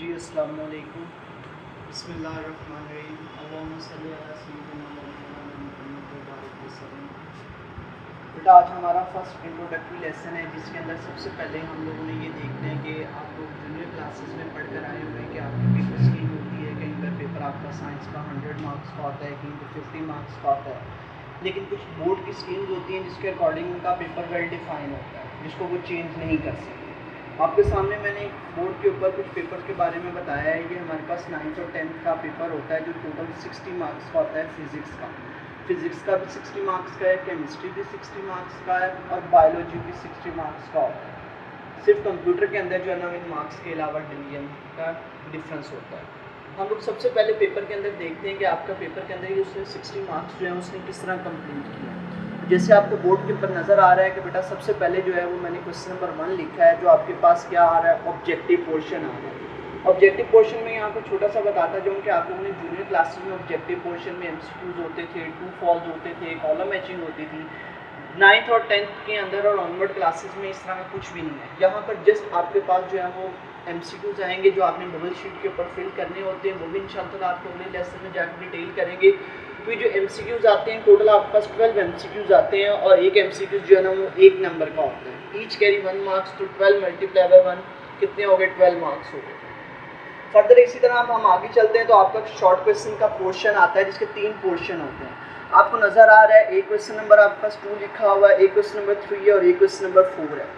जी अस्सलाम वालेकुम। बिस्मिल्लाहिर्रहमानिर्रहीम। अल्लाहुम्मा सल्ली अला सय्यिदिना मौलाना मुहम्मद व बारिक वसल्लम। बेटा आज हमारा फर्स्ट इंट्रोडक्टरी लेसन है जिसके अंदर सबसे पहले हम लोगों ने ये देखना है कि आप लोग जूनियर क्लासेस में पढ़कर आए हुए हैं कि आपकी पेपर स्कीम होती है। कहीं पर पेपर आपका साइंस का 100 मार्क्स का होता है, कहीं पर 50 मार्क्स का होता है, लेकिन कुछ बोर्ड की स्कीम्स होती हैं जिसके अकॉर्डिंग उनका पेपर वेल डिफाइन होता है जिसको वो चेंज नहीं कर सकते। आपके सामने मैंने बोर्ड के ऊपर कुछ पेपर के बारे में बताया है। ये हमारे पास 9th और 10th का पेपर होता है जो टोटल 60 मार्क्स का होता है। फिज़िक्स का भी 60 मार्क्स का है, केमिस्ट्री भी 60 मार्क्स का है और बायोलॉजी भी 60 मार्क्स का होता है। सिर्फ कंप्यूटर के अंदर जो है ना इन मार्क्स के अलावा डिवीजन का डिफरेंस होता है। हम लोग सबसे पहले पेपर के अंदर देखते हैं कि आपका पेपर के अंदर ये उसने 60 मार्क्स जो है उसने किस तरह कंप्लीट किया। जैसे आपको बोर्ड के ऊपर नज़र आ रहा है कि बेटा सबसे पहले जो है वो मैंने क्वेश्चन नंबर 1 लिखा है जो आपके पास क्या आ रहा है, ऑब्जेक्टिव पोर्शन आ रहा है। ऑब्जेक्टिव पोर्शन में यहाँ पर छोटा सा बताता जाऊँ कि आप लोगों ने जूनियर क्लासेस में ऑब्जेक्टिव पोर्शन में MCQs होते थे, ट्रू फॉल्स होते थे, कॉलम मैचिंग होती थी। 9th और 10th के अंदर और ऑनवर्ड क्लासेस में इस तरह का कुछ भी नहीं है। यहाँ पर जस्ट आपके पास जो है वो MCQs आएंगे जो आपने बबल शीट के ऊपर फिल करने होते हैं। वो भी इंशाअल्लाह आपको अगले लेसन में जाकर डिटेल करेंगे। तो जो MCQs आते हैं टोटल आपके पास 12 MCQs आते हैं और एक MCQs जो है ना वो 1 नंबर का होता है। ईच कैरी 1 मार्क्स, तो 12 मल्टीप्लाई बाय 1 कितने हो गए, 12 मार्क्स हो गए। फर्दर इसी तरह अब हम आगे चलते हैं तो आपका शॉर्ट क्वेश्चन का पोर्शन आता है जिसके 3 पोर्शन होते हैं। आपको नज़र आ रहा है एक क्वेश्चन नंबर आपके पास 2 लिखा हुआ है, एक क्वेश्चन नंबर 3 है और एक क्वेश्चन नंबर 4 है।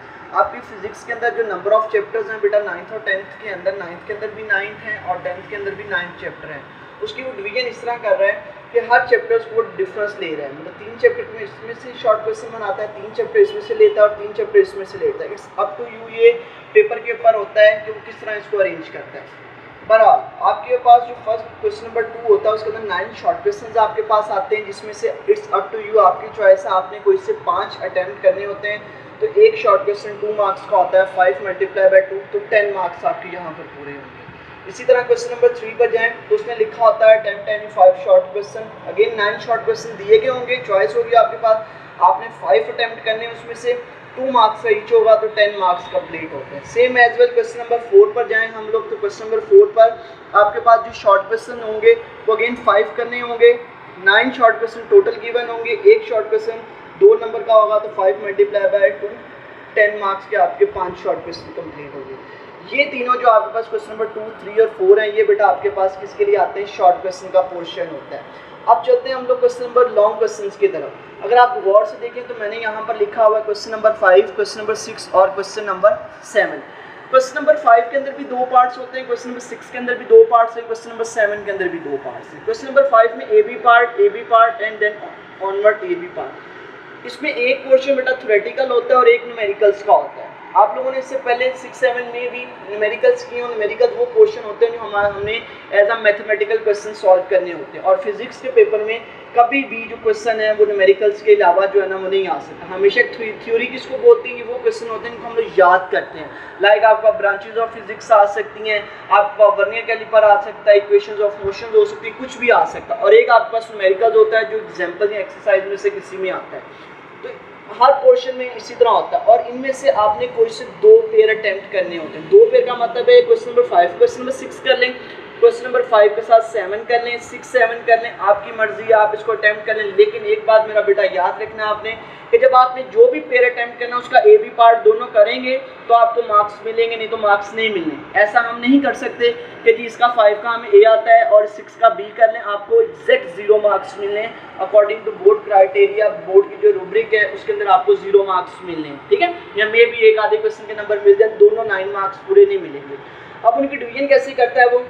आपकी फिजिक्स के अंदर जो नंबर ऑफ चैप्टर्स हैं बेटा 9th और 10th के अंदर, 9th के अंदर भी 9 हैं और 10th के अंदर भी 9 चैप्टर हैं। उसकी वो डिवीजन इस तरह कर रहा है कि हर चैप्टर्स को डिफरेंस ले रहा है। मतलब 3 चैप्टर में इसमें से शॉर्ट क्वेश्चन बनाता है, 3 चैप्टर इसमें से लेता है और 3 चैप्टर इसमें से लेता है। इट्स अप टू यू, ये पेपर के ऊपर होता है कि वो किस तरह इसको अरेंज करता है। बहरहाल आपके पास जो फर्स्ट क्वेश्चन नंबर 2 होता है उसके अंदर 9 शॉर्ट क्वेश्चंस आपके पास आते हैं जिसमें से इट्स अप टू यू, आपकी चॉइस है, आपने कोई से 5 अटेम्प्ट करने होते हैं। तो एक शॉर्ट क्वेश्चन 2 मार्क्स का होता है, 5 मल्टीप्लाई बाय 2 तो 10 मार्क्स आपके यहाँ पर पूरे होंगे। इसी तरह क्वेश्चन नंबर 3 पर जाएं तो उसमें लिखा होता है attempt any 5 short question. Again 9 short question दिए गए होंगे, चॉइस होगी आपके पास, आपने 5 अटेम्प्ट करने हैं, उसमें से 2 मार्क्स का ईच होगा तो 10 मार्क्स कंप्लीट होते हैं। Same as well question number 4 पर जाएं हम लोग तो क्वेश्चन नंबर 4 पर आपके पास जो शॉर्ट क्वेश्चन होंगे वो अगेन 5 करने होंगे। 9 शॉर्ट क्वेश्चन टोटल गिवन होंगे, एक शॉर्ट क्वेश्चन 2 नंबर का होगा तो 5 मल्टीप्लाई बाय 2 10 मार्क्स के आपके 5 शॉर्ट क्वेश्चन कंप्लीट होंगे। ये तीनों जो आपके पास क्वेश्चन नंबर 2, 3 और 4 हैं ये बेटा आपके पास किसके लिए आते हैं, शॉर्ट क्वेश्चन का पोर्शन होता है। अब चलते हैं हम लोग क्वेश्चन नंबर लॉन्ग क्वेश्चंस की तरफ। अगर आप गौर से देखें तो मैंने यहाँ पर लिखा हुआ है क्वेश्चन नंबर 5, क्वेश्चन नंबर 6 और क्वेश्चन नंबर 7। क्वेश्चन नंबर 5 के अंदर भी 2 पार्ट्स होते हैं, क्वेश्चन नंबर 6 के अंदर भी 2 पार्ट्स हैं, क्वेश्चन नंबर 7 के अंदर भी 2 पार्ट्स हैं। क्वेश्चन नंबर 5 में A B part and then onward A B part. इसमें एक पोर्शन बेटा थ्योरेटिकल होता है और एक न्यूमेरिकल्स का होता है। आप लोगों ने इससे पहले 6-7 में भी न्यूमेरिकल्स किए, और न्यूमेरिकल्स वो पोर्शन होते हैं जो हमने as a mathematical question solve करने होते हैं। और फिजिक्स के पेपर में कभी भी जो क्वेश्चन है वो न्यूमेरिकल्स के अलावा जो है ना वो नहीं आ सकता। हमेशा थ्योरी किसको बोलती है, वो क्वेश्चन होते हैं जिनको हम लोग याद करते हैं। लाइक आपका ब्रांचेज ऑफ फिजिक्स आ सकती हैं, आपका वर्नियर कैलिपर आ सकता है, इक्वेशंस ऑफ मोशन हो सकती है, कुछ भी आ सकता है। और एक आपके पास न्यूमेरिकल्स होता है जो एग्जाम्पल या एक्सरसाइज में से किसी में आता है। तो हर पोर्शन में इसी तरह होता है और इनमें से आपने कोई से 2 पेयर अटेम्प्ट करने होते हैं। 2 पेयर का मतलब है क्वेश्चन नंबर 5 क्वेश्चन नंबर 6 कर लें, क्वेश्चन नंबर 5 के साथ 7 कर लें, 6-7 कर लें, आपकी मर्जी है, आप इसको अटेम्प्ट कर लें। लेकिन एक बात मेरा बेटा याद रखना आपने कि जब आपने जो भी पेयर अटेम्प्ट करना उसका ए बी पार्ट दोनों करेंगे तो आपको मार्क्स मिलेंगे, नहीं तो मार्क्स नहीं मिलने। ऐसा हम नहीं कर सकते कि जी इसका 5 का हमें ए आता है और 6 का बी कर लें, आपको एग्जैक्ट 0 मार्क्स मिलने according to board criteria. Board की जो रूब्रिक है उसके अंदर आपको 0 मार्क्स मिलने, ठीक है, या मे भी एक आधे क्वेश्चन के नंबर मिल जाए, दोनों 9 मार्क्स पूरे नहीं मिलेंगे। अब उनकी डिवीजन कैसे करता है, वो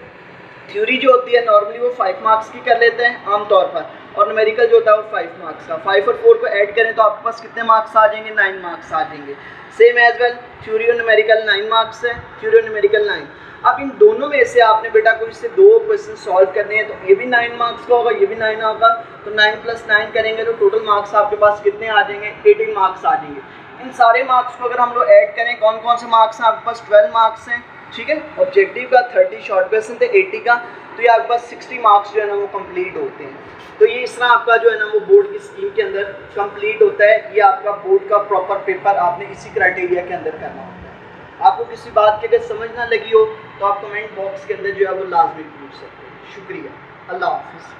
थ्योरी जो होती है नॉर्मली वो 5 मार्क्स की कर लेते हैं आमतौर पर, और न्यूमेरिकल जो होता है वो 5 मार्क्स का। 5 और 4 को ऐड करें तो आपके पास कितने मार्क्स आ जाएंगे, 9 मार्क्स आ जाएंगे। सेम एज वेल थ्योरी और न्यूमेरिकल 9 मार्क्स है, थ्योरी और न्यूमेरिकल 9। अब इन दोनों में से आपने बेटा कोई से 2 क्वेश्चन सॉल्व करने हैं तो ये भी 9 मार्क्स का होगा, ये भी 9 होगा, तो 9 + 9 करेंगे तो टोटल मार्क्स आपके पास कितने आ जाएंगे, 18 मार्क्स आ जाएंगे। इन सारे मार्क्स को अगर हम लोग ऐड करें, कौन कौन से मार्क्स हैं आपके पास, 12 मार्क्स हैं, ठीक है। ऑब्जेक्टिव का 30 शॉर्ट क्वेश्चन थे 80 का, तो ये आपके पास 60 मार्क्स जो है ना वो कंप्लीट होते हैं। तो ये इस तरह आपका जो है ना वो बोर्ड की स्कीम के अंदर कंप्लीट होता है। ये आपका बोर्ड का प्रॉपर पेपर आपने इसी क्राइटेरिया के अंदर करना होता है। आपको किसी बात की अगर समझ ना लगी हो तो आप कमेंट बॉक्स के अंदर जो है वो लाजमी पूछ सकते हैं। शुक्रिया, अल्लाह हाफिज़।